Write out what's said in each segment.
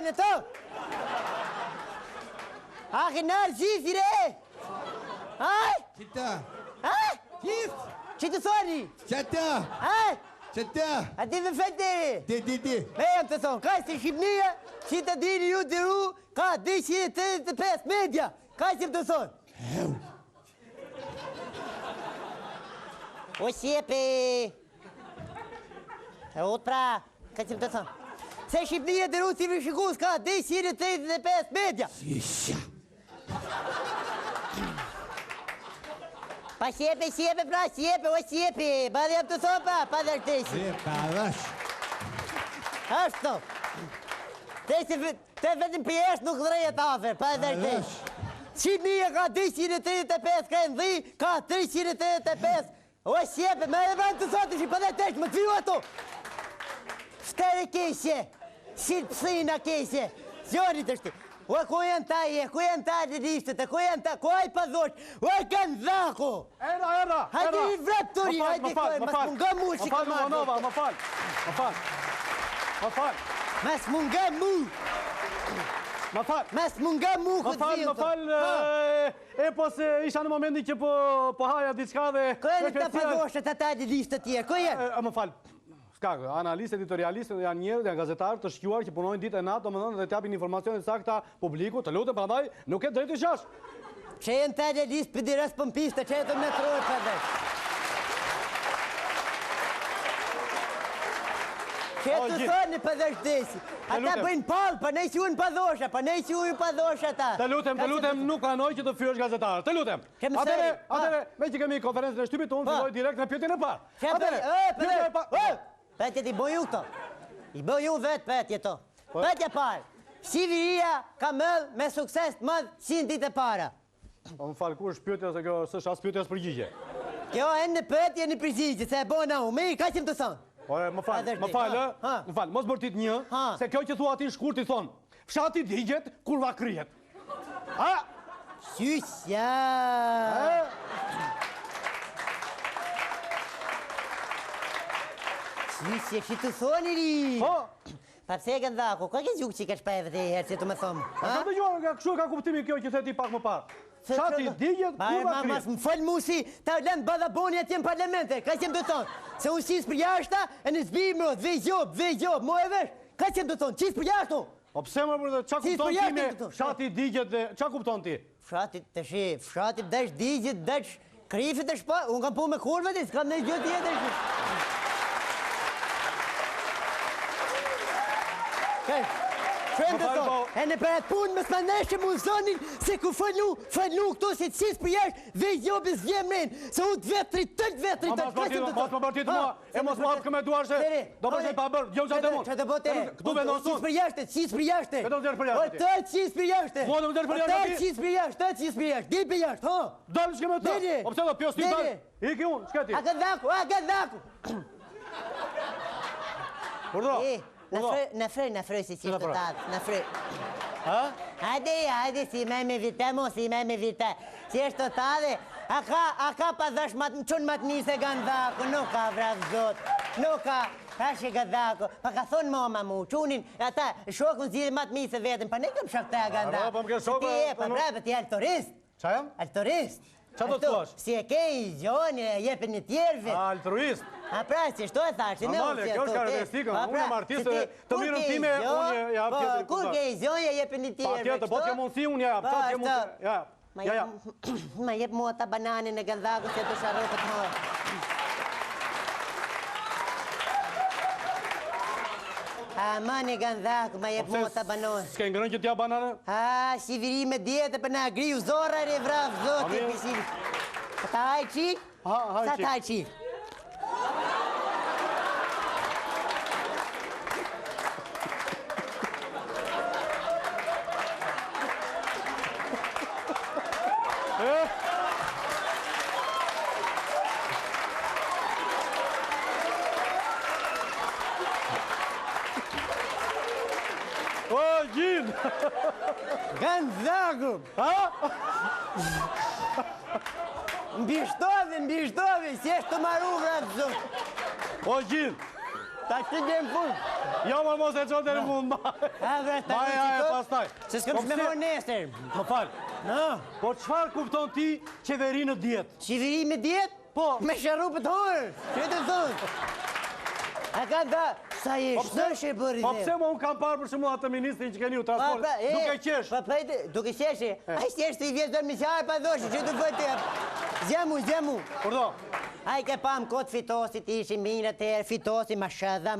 në to? A kënarë gjithi re? Aj? Qita. Aj? Qist. Që të thoni? Qata. Aj? Qata. A ti dhe feteri? Di. Me jam të thonë, ka si Shqipnia, që të dini ju të ru, ka 235 media. Ka si më të thonë? O sjepe. E utë pra, ka si më të thonë? Se Shqipnia të ru si vëshikus, ka 235 media. Isha. Pa sjepe, pra, sjepe, o sjepe. Pa dhe jam të thonë pa dhe shtesi. Pa dhash. Ashtu. Te vetëm për jeshtë nuk dhreje të afer, pa dhe shtesi. Shqipnia ka 235 këndhi, ka 335. O sjepe, me e vend të thotë që pa dhe tesh, më të viju ato. Shtere keshe, shqirë pësina keshe, zjoni të shti. O, ku janë ta të lishtët, ku janë ta, ku aj pa dhosh, o, kanë dhako. Era. Hajde i vraptori, hajde kojë, mas munga mu që ka marrë. Më fal. Mas munga mu. Mas munga mu këtë Më vijë. fal, e po se isha në momentin që po haja diçka dhe... Ku janë ta pa dhoshët ata të lishtët tjerë, ku janë? Më fal, s'ka, analistë, editorialistë janë njerëz, janë gazetarë të shquar që punojnë ditë e natë, domethënë dhe t'japin informacione sakta publiku, të lutem prandaj, nuk e drejtë shash. Që janë ta të listë për dirës pëmpistë, që jetë me trojë për dhe. Që jetë të thoni për dhe shtesi. Ata bëjnë palë, për ne që unë për dhosha, ta. Të lutem, nuk anoj që të fyesh gazetarë, të lutem. Atere, me që kemi konferencën e shtypit, unë filloj direkt në pyetjen e parë. Petje ti bëj ju këto. I bëj ju vetë petje to. Petje parë. Shqiviria ka mëllë me sukses të mëllë 100 ditë e para. Më falë, ku është pyetja se kjo s'është as pyetja as përgjigje? Kjo e në pyetje në përgjigje, se e bona u. Me i ka që më të thonë. Më falë, mos bërtit një, se kjo që thua ati shkurt i thonë, fshati digjet, kurva kryet. Shysja! Shysja, që të thoni ri! Pa pse e gënda, ka ke gjukë që i ka shpajve të herë që të më thomë? Ka të gjuar, kështu ka kuptimi kjo që the ti pak më parë. Fshati digjet, kurva kryet. Më falë musi, ta lënë badaboni atje në parlamente, ka që më të thonë? Se unë qisë për jashta, e në zbimë, dhe gjobë, mo e vesh, ka që më të thonë, qisë për jashtu? O pse më bërë, qa kupton ti me fshati digjet dhe, qa kupton ti? Fshati të shi, fshati dhesh digjet, dhesh krifit e shpa, unë kam pu me kurve ti, s'kam në gjë tjetër shi. Shënë të thonë, e në për atë punë më s'ma neshë më zonin se ku falu këto se qisë për jashtë dhe jobës vjemrin, se u të vetri, tëllë vetri, mos më bërtit mua, e mos më apë këme duar se do përshë pa bërë, gjohë qatë e mund. Që të bote, qisë për jashtë. Këtë më zërë për jashtë. Të qisë për jashtë. Mua në më zërë për jashtë. Të qisë për jashtë, di për jashtë, ho. Dalë shke me të, o pëse do pjo s'ti dalë, iki unë, shketi. A këtë dhaku. Urdro. Në frë si qishtë të tadë, në frë. Hajde, si me me vite, si është të tadë, a ka pa dhash qënë matë njëse gëndaku, nuk ka vraf zotë, nuk ka, që gëndaku, pa ka thonë mama mu, qunin, ata shokën zhjithë matë njëse vetën, pa ne këm shok të gëndaku. Ti e alturist. Qa jam? Alturist. Qa do të thuash? Si e ke i gjoni, e jepën një tjerëve. Altruist. A pra, si shto e thashtë, në normale, kjo është karakteristikën, unë e martisë të mirën time, unë e jap tjetër. Kur ke i gjoni, e jepën një tjerëve. Pa tjetër, po t'ke mundësi, unë jap, qa t'ke mundësi, ja. Ma jep mua ta bananin e gëndhaku që të sharrofët më. A mani gëndhaku, ma jep mua ta bananin. S'ke ngrën që t'ja bananë? A, shiviri me djetë për në agriu zorra e vraf, zote, pishiri. Ta hajqi? Sa ta hajqi? O, gjinë! Gëndhaku! Mbishtovi, si eshtë të maru vratë zotë. O, gjinë! Ta që gjemë fund. Jo, më mos e qonë të në mund, Maja e pastaj. Se s'këm shmehor nesër. Më falë. Po qëfar kupton ti qeveri në djetë? Qeveri me djetë? Po. Me sharupët horë. Që të thonë? A ka da, sa i shnëshe bërë Po pse më unë kam parë për shumë atë ministrin që keni u transport, duke qesh. Duke qeshi? A i qesh të i vjetë dërë misjarë pa dhoshë, që të bëtë zjemu. Urdo. A i ke pam kotë fitosit, ishi minë të erë, fitosi ma shëdha.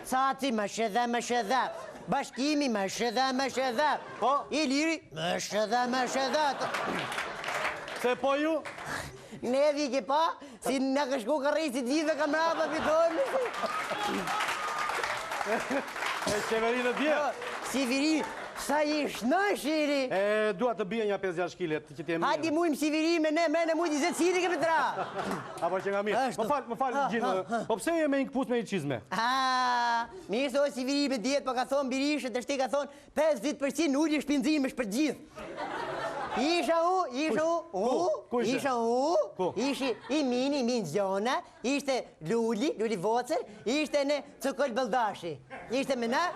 Caci ma shëdha. Bashkimi ma shëdha. Po? I liri ma shëdha. Se po ju? Ne vike pa, si në këshku kërrisit gjithë ka mrapa fitojnë. E qeveri në djetë? Si viri, sa i shnëshiri. Dua të bie një 5-6 kilet që t'jem mirë. Hadi mujmë si viri me ne, mene mujtë 20 cili ke pëtra. Apo që nga mirë. Më falë gjithë. Po pse je me një këpus me i qizme? Mirë se o si viri me djetë, po ka thonë birishët, të shti ka thonë 50% ulli shpinzime për gjithë. Isha i mini zona, ishte Luli Vocer, ishte në Cokol Baldashi. Ishte me na,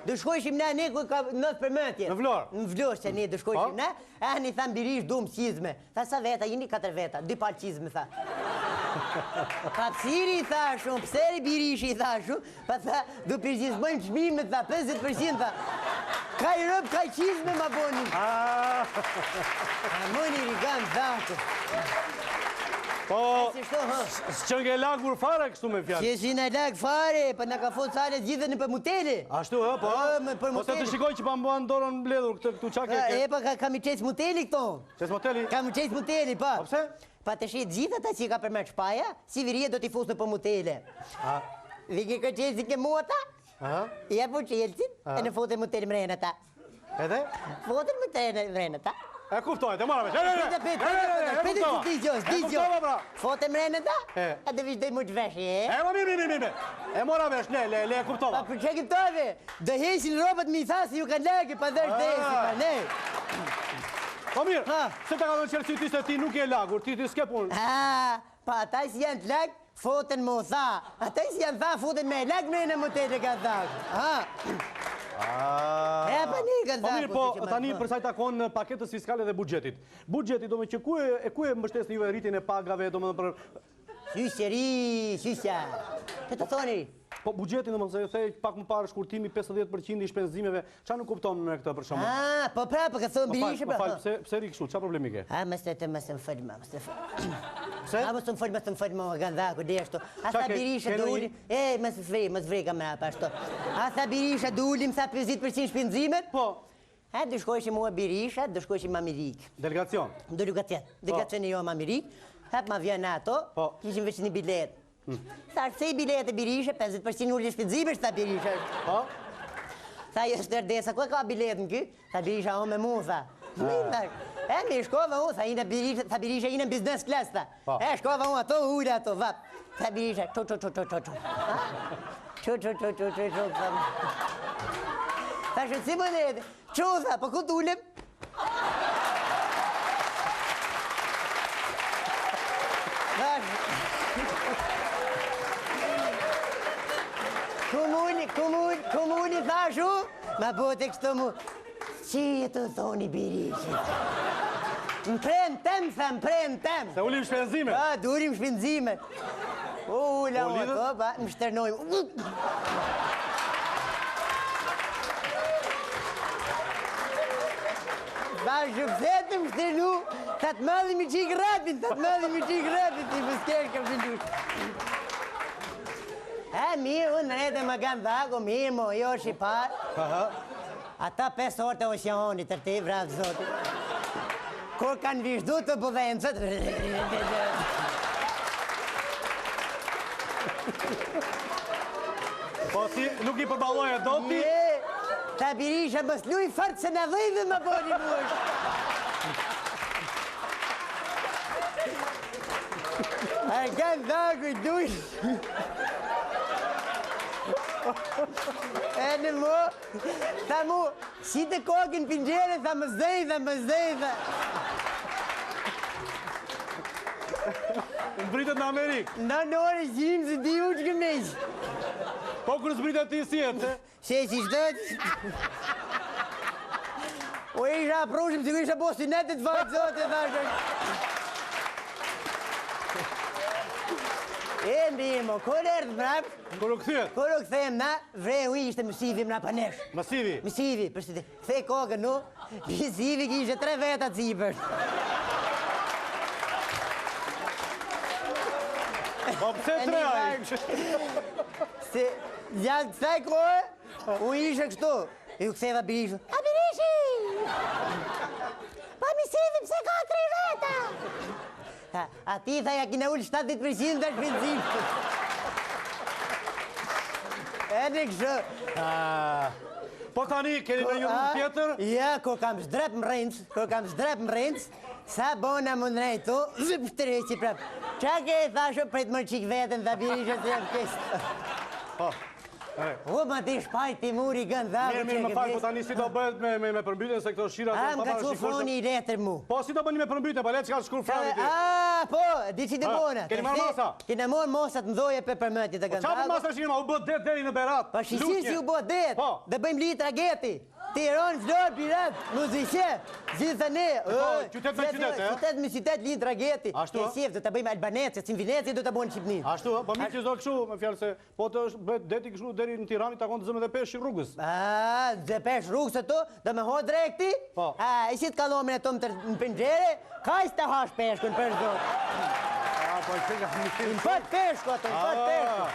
dëshkojshim na ne ku ka nëtë përmëtje. Në Vlorë? Në Vlorë që ne dëshkojshim na, një thamë birish dumë qizme. Tha sa veta, jini 4 veta, 2 palë qizme, tha. Pa pësiri i tha shumë, pëseri birishi i tha shumë, pa tha, du përgjizmojmë qmime, tha, 50%, tha. Ka i rëpë, ka i qizme ma boni. A mëni rigan dhako. Po, s'qën ke lagur fare kështu me fjallë? Që si në lag fare, pa në ka fond sale gjithë në për mutele. Ashtu, po? Po se të shikoj që pa më bëhen dorën mbledhur këtu qake. E pa kam i qesë muteli këto. Qesë muteli? Kam i qesë muteli, pa. Po pse? Pa të shqit gjithë ata që i ka përmer shpaja, si virije do t'i fusë në për mutele. Dhe ke ka qesë ke muata, i e po qelësin, e në fote muteli mrejnë ata. Edhe? Fote muteli mrejnë ata. E kuptojt, e mora vesh. Fote mrejnë ata, e dhe vishë dhe mu që veshë, e? E mirë. E mora vesh, le e kuptova. Pa për që kuptove, dhe hesin robët mi thasë ju kanë lagë, pa dhe shdesi, pa ne. Po mirë, se të ka në qërësi ti se ti nuk je lagur, ti s'ke punë. Pa ata si janë të lagë, foten më tha. Ata si janë tha, foten me lagë me në më të të ka thakë. E pa një ka thakë. Po mirë, po tani përsa i takon paketës fiskale dhe bugjetit. Bugjetit do me që ku e mbështes një rritin e pagave, do me dhe për... Shysja. Të të thoni? Po bugjetin, do me se thej pak më parë shkurtimi 50% i shpenzimeve, qa nuk kupton në këtë për shumë? Po pra, për ka thonë birishe pra. Po falë, pse rikështu, qa problemi ke? Mësë të më fëllma, Pse? Mësë më fëllma, gandhaku, dhe ashtu. A tha birishe du ulim, mësë vrej ka mra pa ashtu. A tha birishe du ulim, tha 50% shpenzimet? Po. Dë shkojshim mua birishe, dë shkojshim Amerikë. Delegacion? Delegacion e jo Amerikë. Hap ma vjen ato, kishim veç një bilet. Tha, se i bilet e birishe, 50% ulli shpenzime, tha birishe. Tha, jo stërdesa, ku e ka bilet në ky? Tha, birisha, o me mu, tha. Mi shkova unë, tha birisha, inë në biznes klas, tha. Shkova unë, ato, ujre ato, vap. Tha birisha, çu. Tha, shë, si më nete? Çu, tha, po ku t'ullem? Kumuli thashu, ma bote kështu mu, që e të thoni birishit? Më prem tem, tha, më prem tem. Se ulim shpenzime? Durim shpenzime. Ula, më shternojmë. Bashu, pëse të më shternu, ta të madhim i qikë rapin, ti më skerë ka pëllush. Mirë, unë rete më kanë dhago, mirë mo, jo shqipar. Ata 5 orë të oceanit, të te vratë zotit. Kur kanë vishdu të budhencët. Po si nuk i përballoj e do ti? Ta birisha më sluj fartë se në dhejve më boni mush. A kanë dhago i dujsh. E në mu, tha mu, si të kokën pingjere, tha më zdej, tha. Zbritet në Amerikë. Në orë gjimë se di u që këmnej. Po kur zbritet ti si jetë? Se si shtët? O isha prushim si ku isha po sinetit fajtë zote, thashtë. E ndimo, kur erdhë mrap? Kur u këthyet? Kur u këthem na, vrehu ishte mësivi mra panesh. Masivi? Mësivi, përshëti, the kokën nu, mësivi kishe 3 veta cipër. Po pse 3 ai? Se gjatë kësaj kohë, u ishe kështu. Ju këtheva Birishu. A Birishi! Pa mësivi pse ka 3 veta? A ti tha ja kina ullë 70% të shpenzim. E në kështu. Po tani, keni në një rrugë tjetër? Ja, ko kam shdrep më rëndës, sa bona më nëjtu, zëp shtërëqi prap. Qa ke e thasho pret më qik vetën dhe Birishu të jam kështë? Po. U ma ti shpajti muri gënë dhavë. Mirë, më falë, po tani si do bëhet me përmbytjen se këto shira... A, më ka që froni i letër mu. Po, si do bëni me përmbytjen, pa le që ka shkur froni ti? A, po, di që të bona. Keni marrë masa? Kena morë masat më dhoje për përmëtit të gënë Qa për masa shirima, u bët det deri në Berat? Pa shishir si u bët det, dhe bëjmë litra geti. Tiran, Vlorë, Pirat, Muzishe, gjithë ne. Qytet me qytet, e? Qytet me qytet, litra geti. Ashtu? E shif, do të bëjmë Albanecë, si në Vineci do të bëjmë Shqipnin. Ashtu, po mi që zorë këshu, me fjallë se, po të bëhet deti këshu deri në Tirani, ta konë të zëmë dhe pesh i rrugës. A, dhe pesh rrugës e tu, do me ho drekti. Po. A, i si të kalomin e tu në pëngjere, ka i s'ta hash peshkën për zotë. Në fat peshko ato, në fat peshko.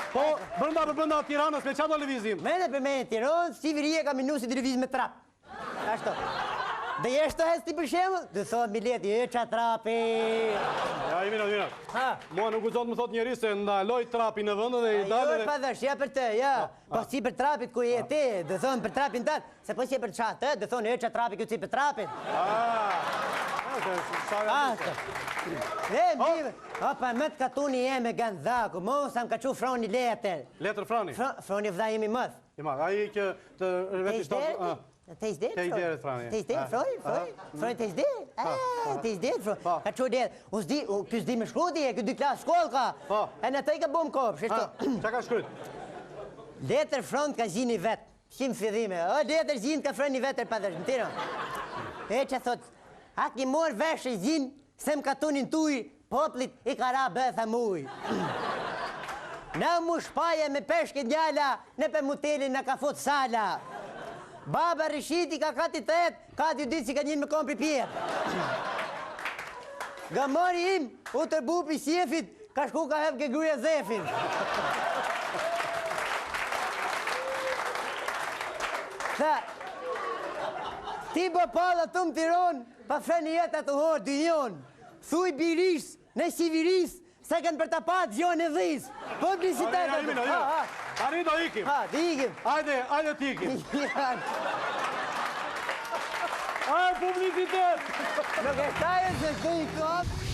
Po, brënda Tiranës, me qa do lëvizim? Mene për mene Tiranë, si virije ka minusit lëviz me trap. Ashtu. Dhe jeshtë të hesti për shemë, dhe thot Mileti, e qa trapi. Ja, i minat. Mua nuk u zotë më thot njeri se ndaloj trapi në vëndë dhe i dalë Jo, pa dhash, ja për të, ja. Po si për trapit ku je ti, dhe thonë për trapin tatë, se po si për qatë, dhe thonë e qa trapi këtë si për trapin. Ashtë. Dhe mbive, opa, më të katuni jeme gënë dhaku, mos am ka që froni letër. Letër frani? Froni vdha jemi mëth. Ima, aji që të rëveti shtatë... Te izdet, Te izdet, frani. Te izdet, froni, te izdet. Te izdet, froni. Ka që det, kjo s'di me shkrudi e, kjo 2 klasë shkollë ka. E në të i ka bom kopë, sheshtu. Qa ka shkryt? Letër front ka zhini vetë, shim fidhime. O, letër zhin ka froni vetër pa dhe shmëtira. E që thot, a ki mor vesh e zhin, se më katunin tuj, poplit i kara bëtha muj. Na mu shpaje me peshke njala, ne pe mutelin në ka fut sala. Baba Rishiti ka kati 3, kati 2 si ka njën me kompri pjetë. Gamori im, u të bupi sjefit, ka shku ka hef ke gruja zefin. Tha, ti bo pala të më tiron, pa freni jetë atë horë dynjon. Thuj Birish, në Siviris, se kanë për të patë gjonë e dhis. Publicitet atë. Ari do ikim. Ha, të ikim. Ajde t'ikim. Ajde publicitet. Nuk e shtajën se të i kopë.